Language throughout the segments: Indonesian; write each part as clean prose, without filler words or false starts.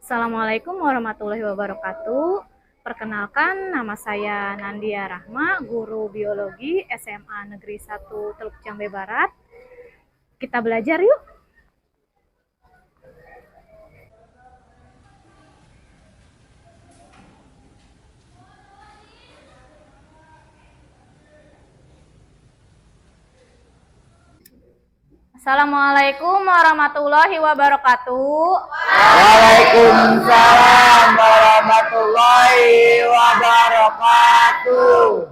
Assalamualaikum warahmatullahi wabarakatuh. Perkenalkan, nama saya Nandia Rahma, guru biologi SMA Negeri 1 Teluk Jambe Barat. Kita belajar yuk. Assalamualaikum warahmatullahi wabarakatuh. Waalaikumsalam warahmatullahi wabarakatuh.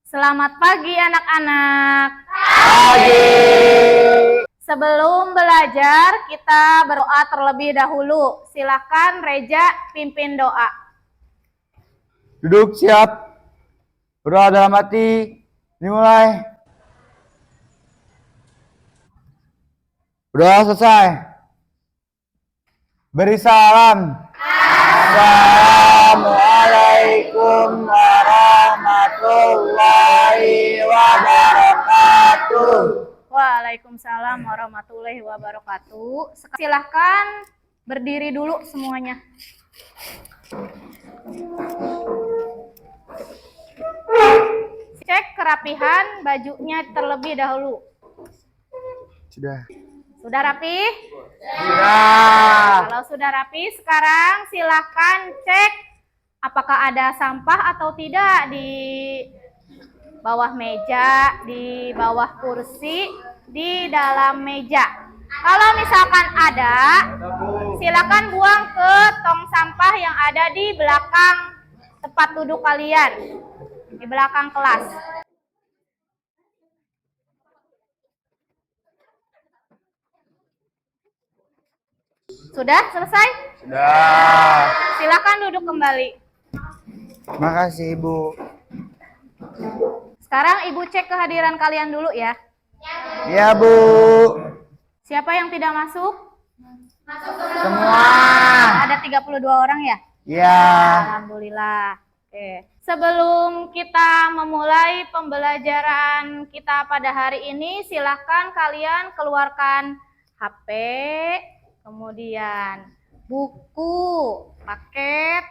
Selamat pagi anak-anak. Pagi. Sebelum belajar, kita berdoa terlebih dahulu. Silakan Reja pimpin doa. Duduk siap. Berdoa dalam hati. Dimulai. Berdoa selesai. Beri salam. Assalamualaikum warahmatullahi wabarakatuh. Waalaikumsalam warahmatullahi wabarakatuh. Silahkan berdiri dulu semuanya. Cek kerapihan bajunya terlebih dahulu. Sudah. Sudah rapi? Sudah. Kalau sudah rapi, sekarang silahkan cek apakah ada sampah atau tidak di bawah meja, di bawah kursi, di dalam meja. Kalau misalkan ada, silakan buang ke tong sampah yang ada di belakang tempat duduk kalian, di belakang kelas. Sudah selesai? Sudah. Silakan duduk kembali. Makasih Ibu. Sekarang Ibu cek kehadiran kalian dulu ya. Ya Bu. Siapa yang tidak masuk? Semua. Ada 32 orang ya? Ya. Alhamdulillah. Oke. Sebelum kita memulai pembelajaran kita pada hari ini, silahkan kalian keluarkan HP, kemudian buku, paket,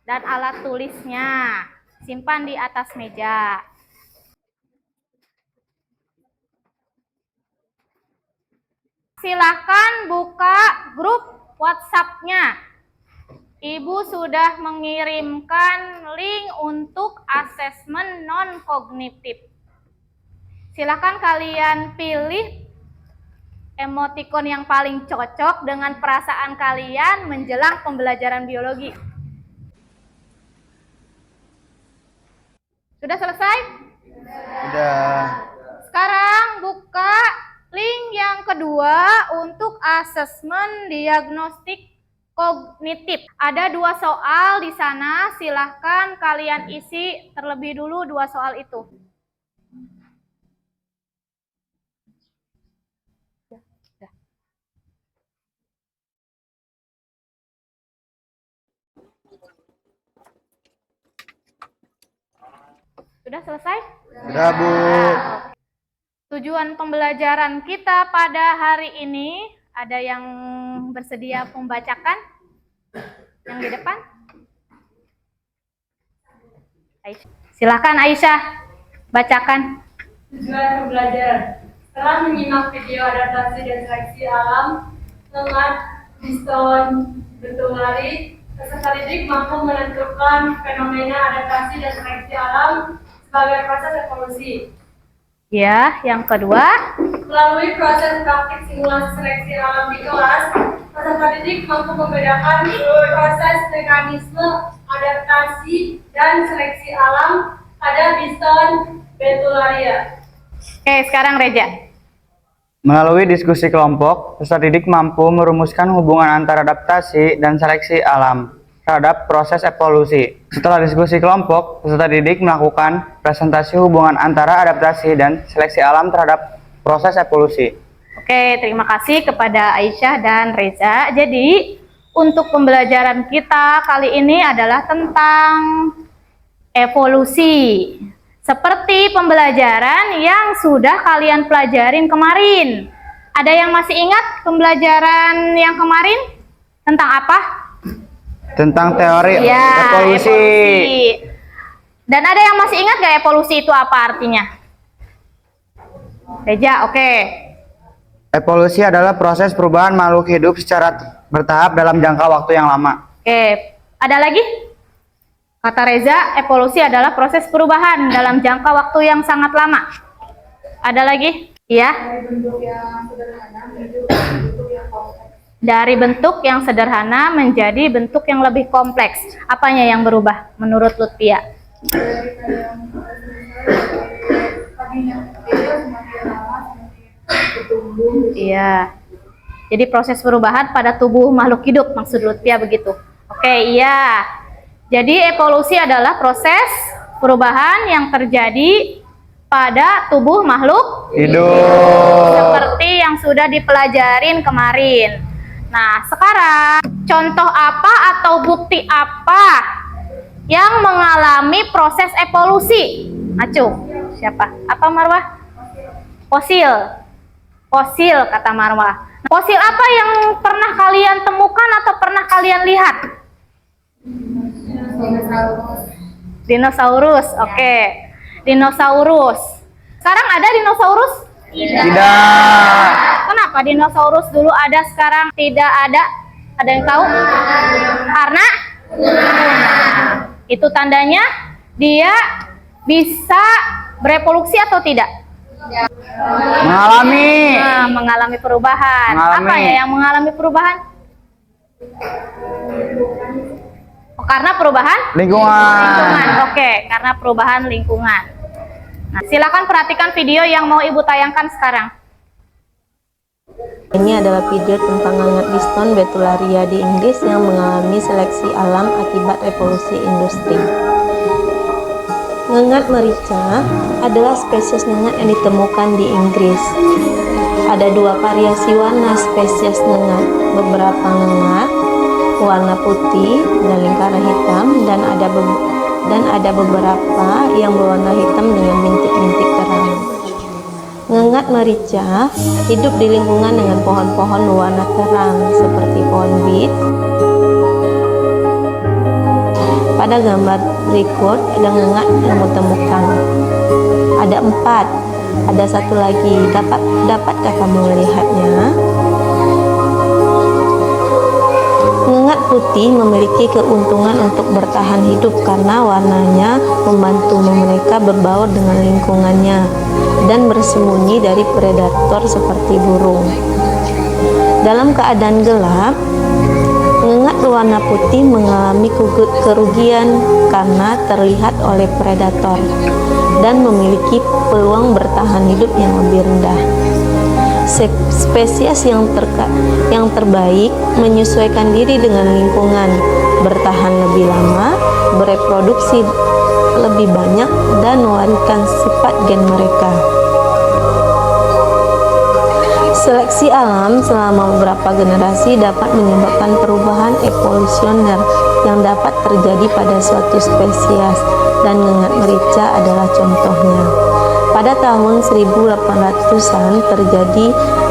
dan alat tulisnya. Simpan di atas meja. Silahkan buka grup WhatsApp-nya. Ibu sudah mengirimkan link untuk asesmen non-kognitif. Silahkan kalian pilih emotikon yang paling cocok dengan perasaan kalian menjelang pembelajaran biologi. Sudah selesai? Sudah. Sekarang buka link yang kedua untuk asesmen diagnostik kognitif. Ada 2 soal di sana, silahkan kalian isi terlebih dulu 2 soal itu. Sudah selesai? Sudah Bu. Tujuan pembelajaran kita pada hari ini, ada yang bersedia membacakan? Yang di depan? Aisyah. Silakan Aisyah, bacakan. Tujuan pembelajaran. Setelah menyimak video adaptasi dan seleksi alam dengan Winston Bertolari, peserta didik mampu menentukan fenomena adaptasi dan seleksi alam sebagai proses evolusi. Ya, yang kedua. Melalui proses praktik simulasi seleksi alam di kelas, peserta didik mampu membedakan proses mekanisme adaptasi dan seleksi alam pada Winston Bertolaria. Oke, sekarang Reja. Melalui diskusi kelompok, peserta didik mampu merumuskan hubungan antara adaptasi dan seleksi alam terhadap proses evolusi. Setelah diskusi kelompok, peserta didik melakukan presentasi hubungan antara adaptasi dan seleksi alam terhadap proses evolusi. Oke, terima kasih kepada Aisyah dan Reza. Jadi, untuk pembelajaran kita kali ini adalah tentang evolusi. Seperti pembelajaran yang sudah kalian pelajarin kemarin. Ada yang masih ingat pembelajaran yang kemarin? Tentang apa? Tentang teori Ya, evolusi. Dan ada yang masih ingat gak evolusi itu apa artinya? Reja, oke. Evolusi adalah proses perubahan makhluk hidup secara bertahap dalam jangka waktu yang lama. Oke, ada lagi? Kata Reza, evolusi adalah proses perubahan dalam jangka waktu yang sangat lama. Ada lagi? Iya? Dari bentuk yang sederhana menjadi bentuk yang lebih kompleks. Apanya yang berubah menurut Lutfia? Iya. Jadi proses perubahan pada tubuh makhluk hidup, maksud Lutfia begitu. Oke, iya. Jadi evolusi adalah proses perubahan yang terjadi pada tubuh makhluk Hidup. seperti yang sudah dipelajarin kemarin. Nah, sekarang contoh apa atau bukti apa yang mengalami proses evolusi? Acuh, siapa? Apa Marwah? Fosil. Fosil kata Marwah. Fosil apa yang pernah kalian temukan atau pernah kalian lihat? Dinosaurus. Oke. Dinosaurus. Sekarang ada dinosaurus? Tidak. Kenapa dinosaurus dulu ada sekarang tidak ada? Ada yang tahu? Karena itu tandanya dia bisa berevolusi atau tidak? Mengalami. Nah, mengalami perubahan. Mengalami. Apa ya yang mengalami perubahan? Oh, karena perubahan Lingkungan. Oke, karena perubahan lingkungan. Nah, silakan perhatikan video yang mau Ibu tayangkan sekarang. Ini adalah video tentang ngengat biston Betularia di Inggris yang mengalami seleksi alam akibat revolusi industri. Ngengat merica adalah spesies ngengat yang ditemukan di Inggris. Ada dua variasi warna spesies ngengat. Beberapa ngengat warna putih dan lingkaran hitam, dan ada beberapa yang berwarna hitam dengan bintik-bintik terang. Ngengat merica hidup di lingkungan dengan pohon-pohon berwarna terang seperti pohon bit. Pada gambar berikut ada ngengat yang ditemukan. Ada 4. Ada satu lagi. Dapatkah kamu melihatnya? Ngengat putih memiliki keuntungan untuk bertahan hidup karena warnanya membantu mereka berbaur dengan lingkungannya dan bersembunyi dari predator seperti burung. Dalam keadaan gelap, ngengat berwarna putih mengalami kerugian karena terlihat oleh predator dan memiliki peluang bertahan hidup yang lebih rendah. Spesies yang terbaik menyesuaikan diri dengan lingkungan, bertahan lebih lama, bereproduksi lebih banyak, dan mewariskan sifat gen mereka. Seleksi alam selama beberapa generasi dapat menyebabkan perubahan evolusioner yang dapat terjadi pada suatu spesies, dan ngengat merica adalah contohnya. Pada tahun 1800-an terjadi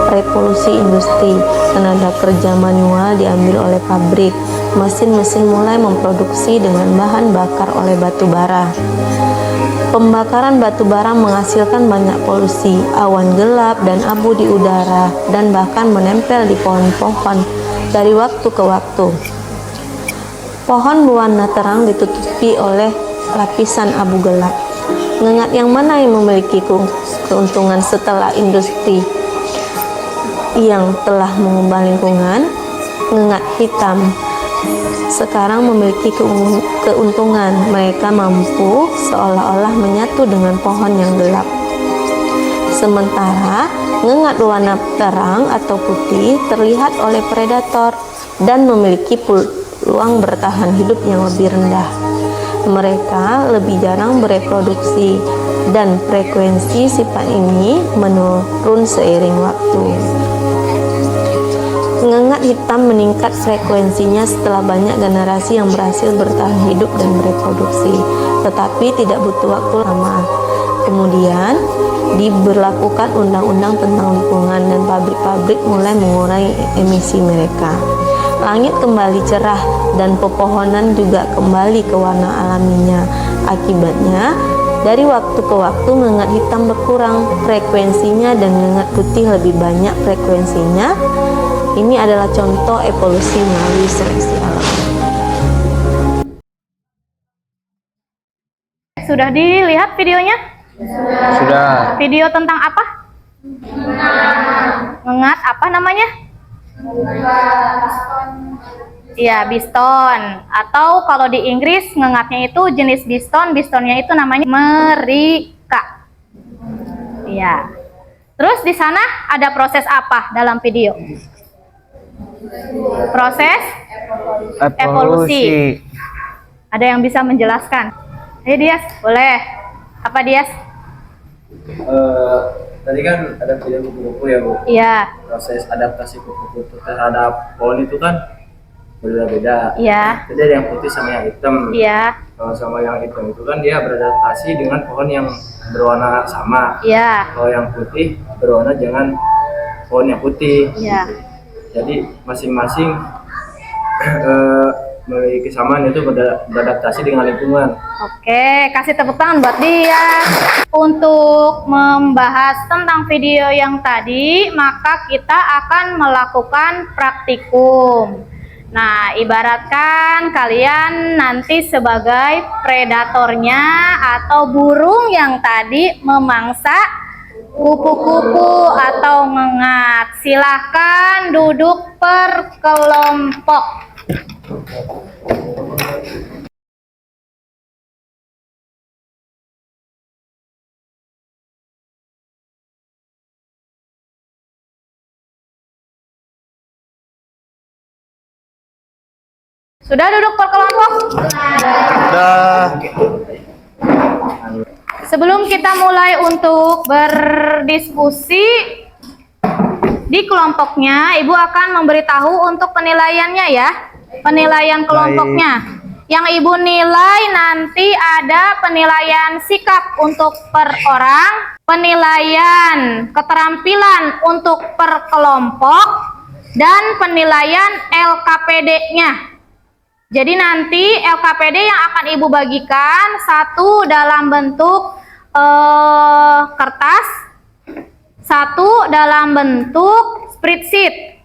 revolusi industri. Tenaga kerja manual diambil oleh pabrik. Mesin-mesin mulai memproduksi dengan bahan bakar oleh batu bara. Pembakaran batu bara menghasilkan banyak polusi, awan gelap dan abu di udara, dan bahkan menempel di pohon-pohon dari waktu ke waktu. Pohon berwarna terang ditutupi oleh lapisan abu gelap. Ngengat yang mana yang memiliki keuntungan setelah industri yang telah mengubah lingkungan? Ngengat hitam sekarang memiliki keuntungan. Mereka mampu seolah-olah menyatu dengan pohon yang gelap. Sementara ngengat warna terang atau putih terlihat oleh predator dan memiliki peluang bertahan hidup yang lebih rendah. Mereka lebih jarang bereproduksi dan frekuensi sifat ini menurun seiring waktu. Ngengat hitam meningkat frekuensinya setelah banyak generasi yang berhasil bertahan hidup dan bereproduksi, tetapi tidak butuh waktu lama. Kemudian diberlakukan undang-undang tentang lingkungan dan pabrik-pabrik mulai mengurangi emisi mereka. Langit kembali cerah dan pepohonan juga kembali ke warna alaminya. Akibatnya, dari waktu ke waktu ngengat hitam berkurang frekuensinya dan ngengat putih lebih banyak frekuensinya. Ini adalah contoh evolusi melalui seleksi alam. Sudah dilihat videonya? Sudah. Video tentang apa? Ngengat apa namanya? Iya, biston. Atau kalau di Inggris ngengatnya itu jenis biston, bistonnya itu namanya merika. Iya. Terus di sana ada proses apa dalam video? Proses evolusi. Ada yang bisa menjelaskan? Ayo Dias, boleh. Apa Dias? Tadi kan ada video kupu-kupu ya Bu. Iya, Proses adaptasi kupu-kupu terhadap pohon itu kan berbeda-beda. iya, Jadi ada yang putih sama yang hitam. iya, Kalau sama yang hitam itu kan dia beradaptasi dengan pohon yang berwarna sama. iya, Kalau yang putih berwarna dengan pohon yang putih. iya. Jadi masing-masing memiliki kesamaan, itu beradaptasi dengan lingkungan. Oke, kasih tepuk tangan buat dia. Untuk membahas tentang video yang tadi, maka kita akan melakukan praktikum. Nah, ibaratkan kalian nanti sebagai predatornya atau burung yang tadi memangsa kupu-kupu atau ngengat. Silahkan duduk per kelompok. Sudah duduk per kelompok? Sudah. Sebelum kita mulai untuk berdiskusi di kelompoknya, Ibu akan memberitahu untuk penilaiannya ya. Penilaian kelompoknya. Yang Ibu nilai nanti ada penilaian sikap untuk per orang, penilaian keterampilan untuk per kelompok, dan penilaian LKPD-nya. Jadi nanti LKPD yang akan Ibu bagikan satu dalam bentuk kertas, satu dalam bentuk spreadsheet.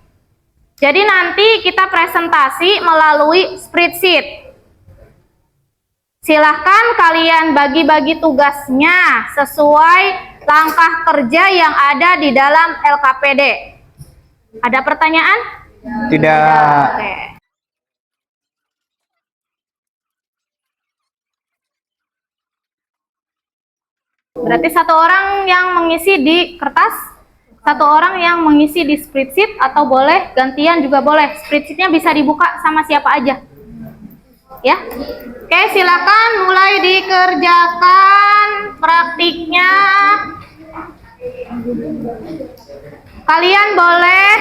Jadi nanti kita presentasi melalui spreadsheet. Silahkan kalian bagi-bagi tugasnya sesuai langkah kerja yang ada di dalam LKPD. Ada pertanyaan? Tidak. Oke. Berarti satu orang yang mengisi di kertas, satu orang yang mengisi di spreadsheet, atau boleh gantian juga boleh. Spreadsheetnya bisa dibuka sama siapa aja. Ya. Oke, silakan mulai dikerjakan praktiknya. Kalian boleh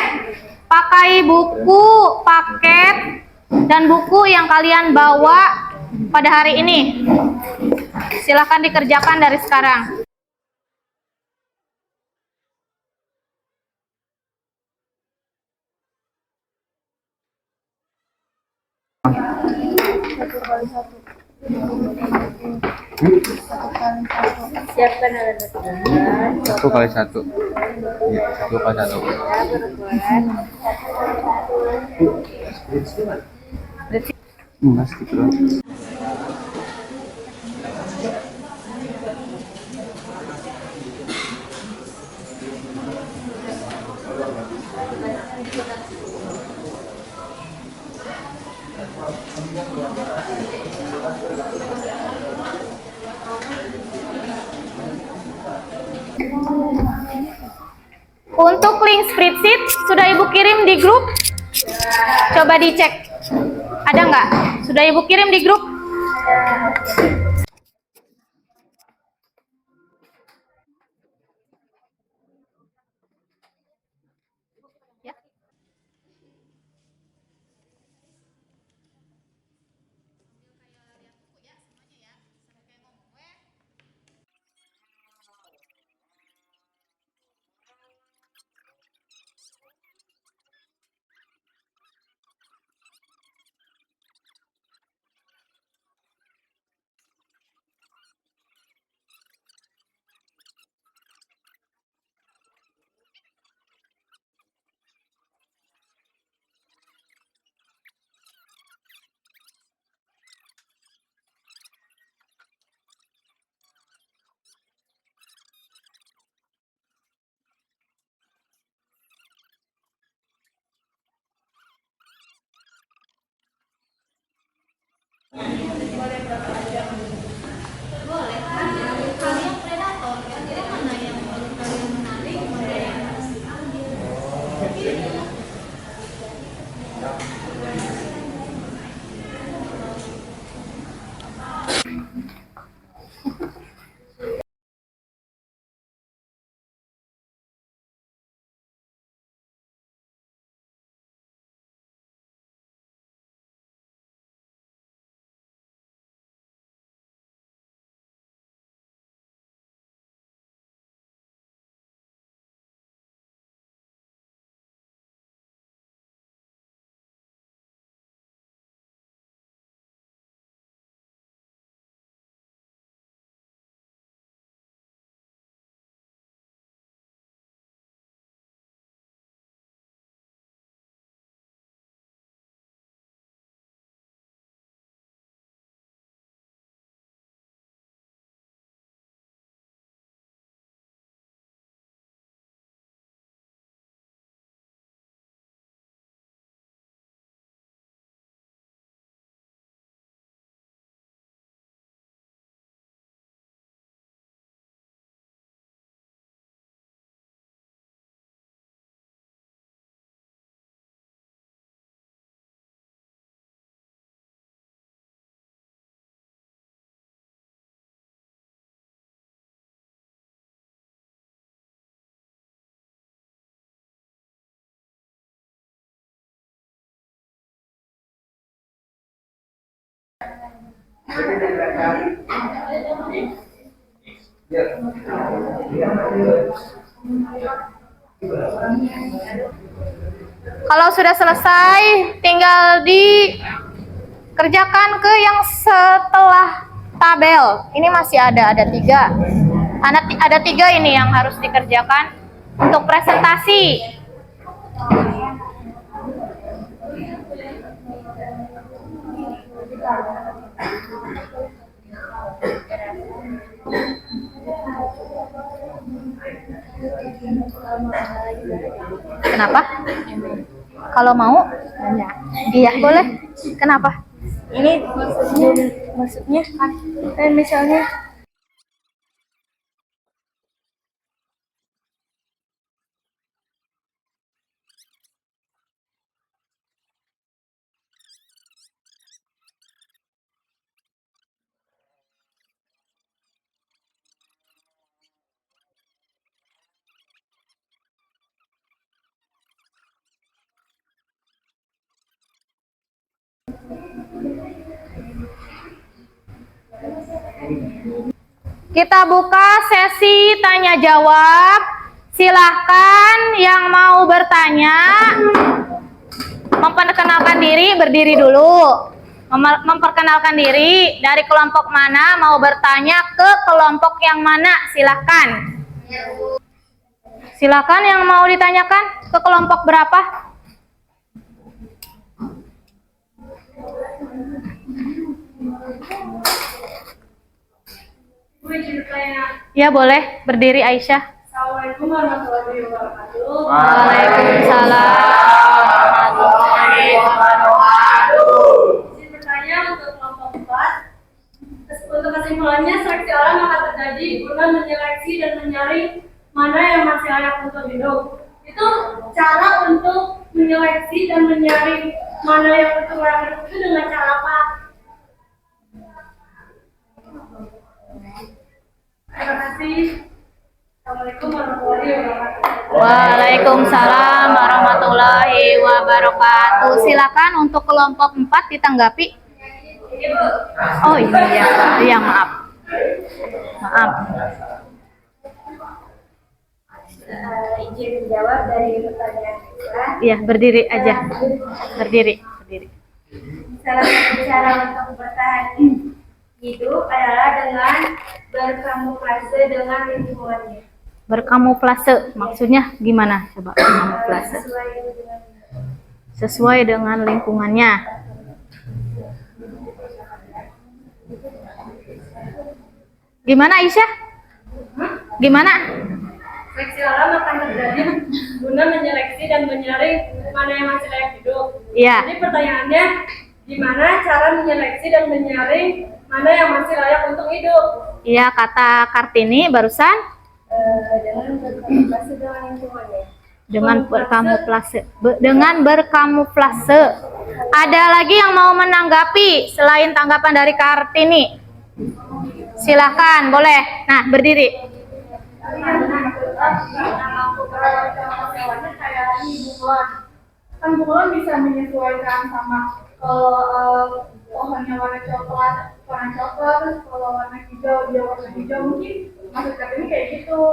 pakai buku, paket, dan buku yang kalian bawa pada hari ini. Silakan dikerjakan dari sekarang. Siapkan alat tulis. 1 kali 1. Iya, 1 kali 1. Mas gitu doang. Untuk link spreadsheet sudah Ibu kirim di grup? Coba dicek. Ada nggak? Sudah Ibu kirim di grup? boleh berapa aja? Boleh kan? Kami yang predator, kira-kira mana yang menurut kalian menarik, mana yang harus diambil? Kalau sudah selesai, tinggal dikerjakan ke yang setelah tabel. Ini masih ada 3. Ada 3 ini yang harus dikerjakan untuk presentasi. Kenapa? Kalau mau? Iya, boleh. Kenapa? Ini maksudnya kan misalnya Kita buka sesi tanya jawab. Silahkan yang mau bertanya memperkenalkan diri, berdiri dulu. Memperkenalkan diri, dari kelompok mana, mau bertanya ke kelompok yang mana, silahkan. Silahkan yang mau ditanyakan ke kelompok berapa? Bu, izin bertanya. Ya boleh, berdiri Aisyah. Assalamualaikum warahmatullahi wabarakatuh. Waalaikumsalam warahmatullahi wabarakatuh. Izin bertanya untuk kelompok 4. Untuk kesimpulannya, seleksi alam akan terjadi guna menyeleksi dan menyaring mana yang masih layak untuk hidup. Itu cara untuk menyeleksi dan menyaring mana yang untuk layak hidup itu dengan cara apa? Terima kasih. Assalamualaikum warahmatullahi wabarakatuh. Waalaikumsalam warahmatullahi wabarakatuh. Silakan untuk kelompok 4 ditanggapi. Oh iya, iya maaf. Maaf. izin menjawab dari pertanyaan kita. Iya, berdiri aja. Berdiri. Salah satu cara untuk bertahan hidup adalah dengan berkamuflase dengan lingkungannya. Berkamuflase, maksudnya gimana? Coba kamuflase. Sesuai dengan lingkungannya. Gimana Aisyah? Gimana? Seleksi alam akan terjadi guna menyeleksi dan menyaring mana yang masih layak hidup. Iya. Jadi pertanyaannya, Gimana cara menyeleksi dan menyaring mana yang masih layak untuk hidup? Iya, kata Kartini barusan Dengan berkamuflase dengan lingkungannya. dengan berkamuflase. Ada lagi yang mau menanggapi selain tanggapan dari Kartini? Silahkan, boleh. Nah, berdiri. Kan bunglon bisa menyesuaikan sama kalau pohonnya warna coklat, kalau warna hijau dia warna hijau, mungkin maksud kata ini kayak gitu.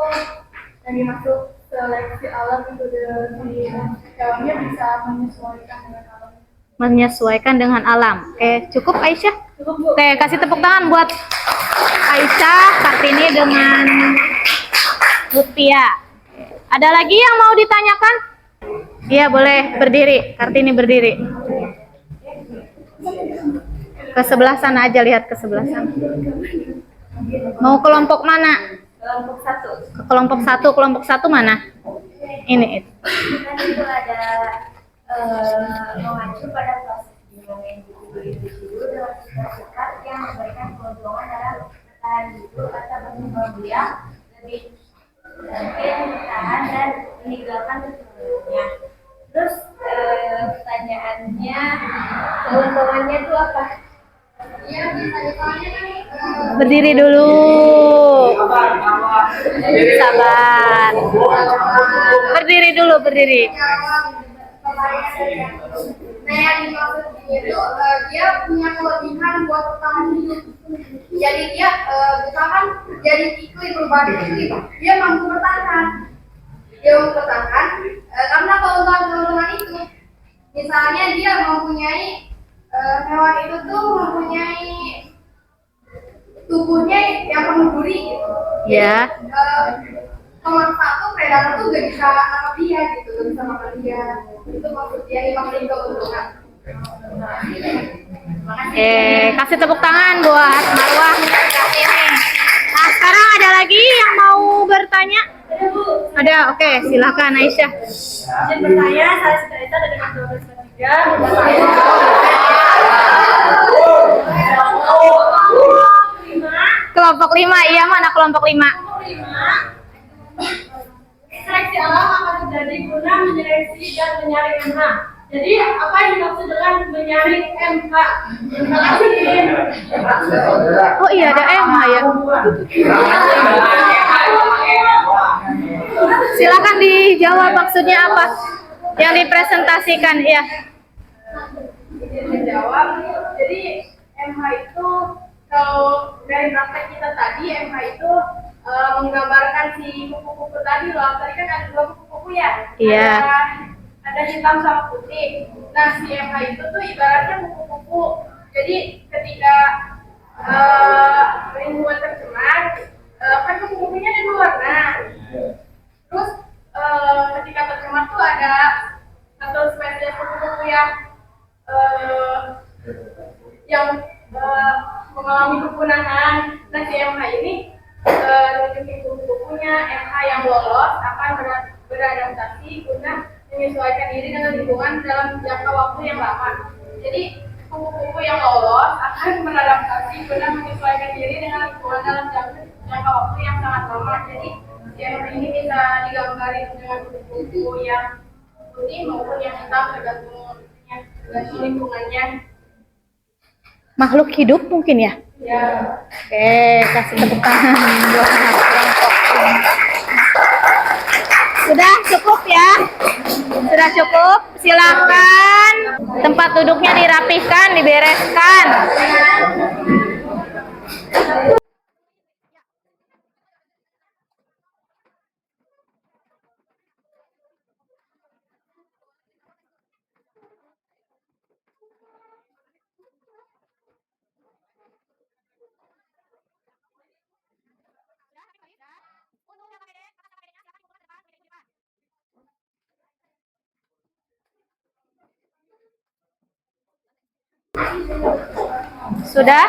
Yang dimaksud seleksi alam itu dari hewannya bisa menyesuaikan dengan alam. Menyesuaikan dengan alam. Oke, cukup Aisyah? Cukup, Bu. Oke, kasih tepuk tangan buat Aisyah, Kartini dengan Lutfia. Ada lagi yang mau ditanyakan? Iya, boleh berdiri. Kartini berdiri. Ke sebelah sana aja, lihat ke sebelah sana. Mau kelompok mana? Kelompok 1. Ke kelompok satu mana? Ini. Kan itu ada mengacu pada proses dimana individu dengan sifat-sifat yang memberikan keuntungan dalam bertahan hidup atau berkembang biak lebih mungkin bertahan dan meninggalkan keturunannya. Terus pertanyaannya, keuntungannya itu apa? Ya, bisa ditanya Berdiri dulu. Sabar. Berdiri dulu, berdiri. Nah, yang dimaksud itu dia punya kelebihan buat bertahan hidup. Jadi dia misalkan jadi iklim perubahan iklim, dia mampu bertahan. Karena keuntungan itu, misalnya dia mempunyai hewan itu tuh mempunyai tubuhnya yang penuh duri gitu. Ya. Pemangsa tuh predator tuh gak bisa nangkap dia gitu, gak bisa makan dia. Itu maksud dia dimaksud keuntungan. Kasih tepuk tangan buat Marwah. Nah, sekarang ada lagi yang mau bertanya? Ada, oke, silakan Aisyah. Izin bertanya, saya Sudarita dari kelas 12 Kelompok 5, iya mana kelompok 5? Seleksi alam akan terjadi guna menyeleksi dan menyaring MH. Jadi apa yang dimaksud dengan menyaring MH? Terima kasih. Oh iya, ada MH ya. Silakan dijawab maksudnya apa yang dipresentasikan ya. Dijawab. Jadi MH itu kalau dari praktek kita tadi MH itu menggambarkan si kupu-kupu tadi loh. Tadi kan ada 2 kupu-kupu ya. Iya. Ada hitam sama putih. Nah si MH itu tuh ibaratnya kupu-kupu. Jadi ketika lingkungan tercemar, kan kupu-kupunya ada 2 warna. Terus ketika tercemar tuh ada satu spesies kupu-kupu yang mengalami kepunahan. Nah si MH ini nunjukin kupu-kupunya. MH yang lolos akan beradaptasi guna menyesuaikan diri dengan lingkungan dalam jangka waktu yang lama. Jadi kupu-kupu yang lolos akan beradaptasi guna menyesuaikan diri dengan lingkungan dalam jangka waktu yang sangat lama. Jadi MH ini bisa digambarin dengan kupu-kupu yang putih maupun yang hitam tergantung lingkungannya. Makhluk hidup mungkin ya? Ya. Oke, kasih tepuk tangan buat kelompok. Sudah cukup ya? Sudah cukup? Silakan tempat duduknya dirapihkan, dibereskan. Sudah?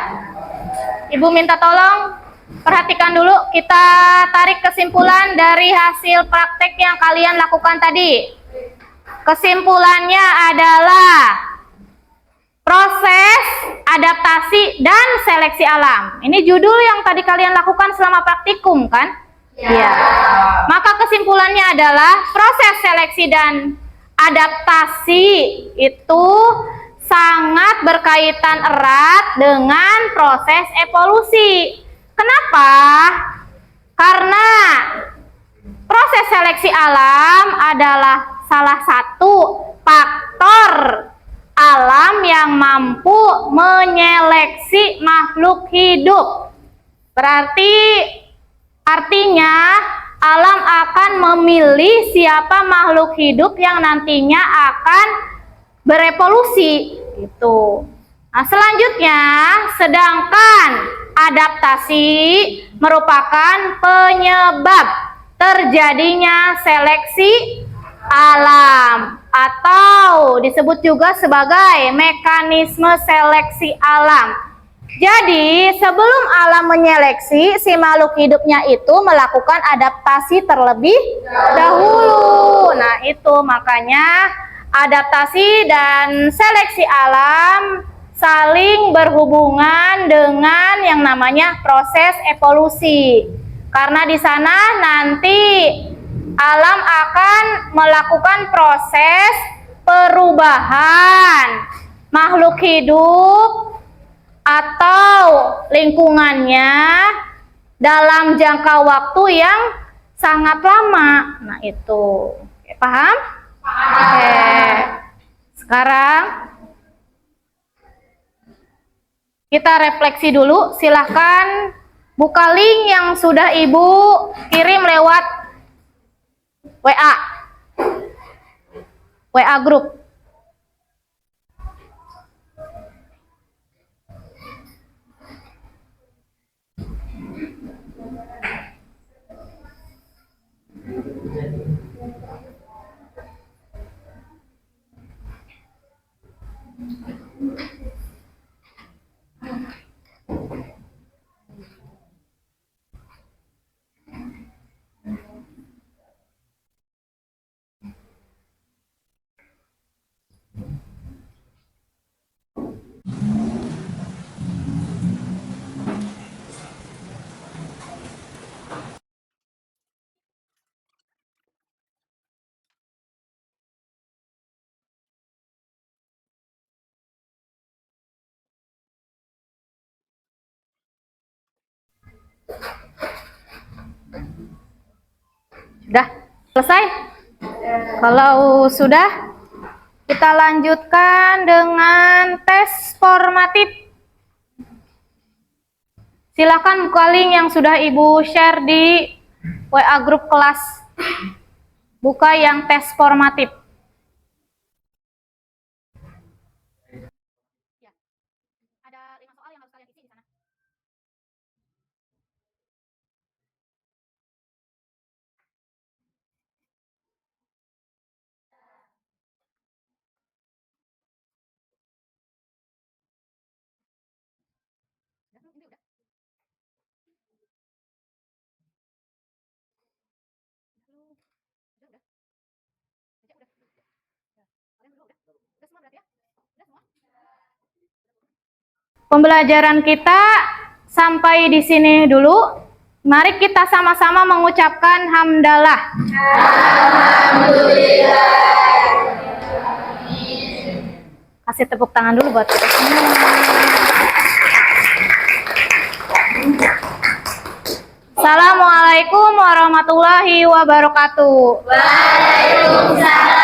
Ibu minta tolong perhatikan dulu, kita tarik kesimpulan dari hasil praktek yang kalian lakukan tadi. Kesimpulannya adalah proses adaptasi dan seleksi alam. Ini judul yang tadi kalian lakukan selama praktikum kan? Iya. Maka kesimpulannya adalah proses seleksi dan adaptasi itu sangat berkaitan erat dengan proses evolusi. Kenapa? Karena proses seleksi alam adalah salah satu faktor alam yang mampu menyeleksi makhluk hidup. Artinya alam akan memilih siapa makhluk hidup yang nantinya akan berevolusi gitu. Nah, selanjutnya, sedangkan adaptasi merupakan penyebab terjadinya seleksi alam atau disebut juga sebagai mekanisme seleksi alam. Jadi, sebelum alam menyeleksi, si makhluk hidupnya itu melakukan adaptasi terlebih dahulu. Nah, itu makanya adaptasi dan seleksi alam saling berhubungan dengan yang namanya proses evolusi. Karena di sana nanti alam akan melakukan proses perubahan makhluk hidup atau lingkungannya dalam jangka waktu yang sangat lama. Nah, itu. Oke, paham? Oke. Sekarang kita refleksi dulu. Silahkan buka link yang sudah Ibu kirim lewat WA grup. Sudah selesai? Kalau sudah, kita lanjutkan dengan tes formatif. Silakan buka link yang sudah Ibu share di WA grup kelas. Buka yang tes formatif. Ada 5 soal yang harus kalian isi di sana. Pembelajaran kita sampai di sini dulu. Mari kita sama-sama mengucapkan hamdalah. Alhamdulillah. Kasih tepuk tangan dulu buat kita semua. Assalamualaikum warahmatullahi wabarakatuh. Waalaikumsalam.